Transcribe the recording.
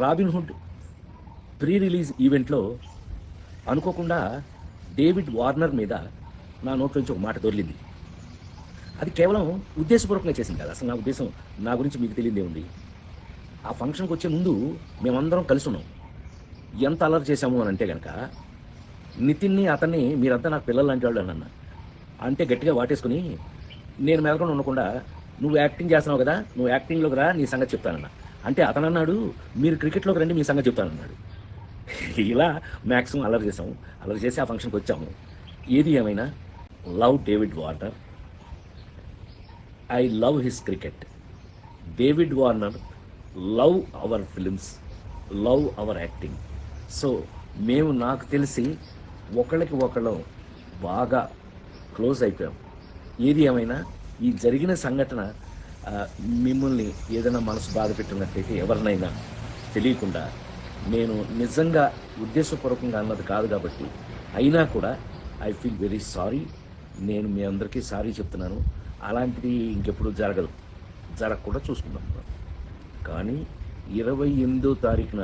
Robin Hood pre release ఈవెంట్‌లో అనుకోకుండా David Warner మీద నా నోట్లోంచి ఒక మాట దొర్లింది. అది కేవలం ఉద్దేశపూర్వకంగా చేసింది కాదు. అసలు నా ఉద్దేశం నా గురించి మీకు తెలియనిదేముంది. ఆ ఫంక్షన్‌కొచ్చే ముందు మేమందరం కలిసున్నాం. ఎంత అల్లరి చేశాము అనంటే గనక, నితిన్‌ని, అతన్ని మీరంతా నాకు పిల్లల్లాంటి వాళ్ళు అనన్నా. అంటే గట్టిగా వాటేసుకొని, నేను మెదలకుండా ఉండకుండా, "నువ్వు యాక్టింగ్ చేస్తున్నావు గదా! నువ్వు యాక్టింగ్‌లోకి రా, నీ సంగతి చెప్తానన్నా." అంటే అతనన్నాడు, "మీరు క్రికెట్‌లోకి రండి, మీ సంగతి చెప్తానన్నాడు." ఇలా మాక్సిమం అల్లరి చేసాము. అల్లరి చేసి ఆ ఫంక్షన్‌కొచ్చాము. ఏది ఏమైనా love David Warner. I love his cricket. David Warner love our films, love our acting. So మేము నాకు తెలిసి ఒకళ్ళకి ఒకళ్ళం బాగా క్లోజ్ అయిపోయాం. ఏది ఏమైనా ఈ జరిగిన సంఘటన మిమ్మల్ని ఏదైనా మనసు బాధ పెట్టినట్టయితే ఎవరినైనా తెలియకుండా, నేను నిజంగా ఉద్దేశపూర్వకంగా అన్నది కాదు కాబట్టి, అయినా కూడా ఐ ఫీల్ వెరీ సారీ. నేను మీ అందరికీ సారీ చెప్తున్నాను. అలాంటిది ఇంకెప్పుడు జరగదు, జరగకుండా చూసుకుందాం. కానీ 28వ తారీఖున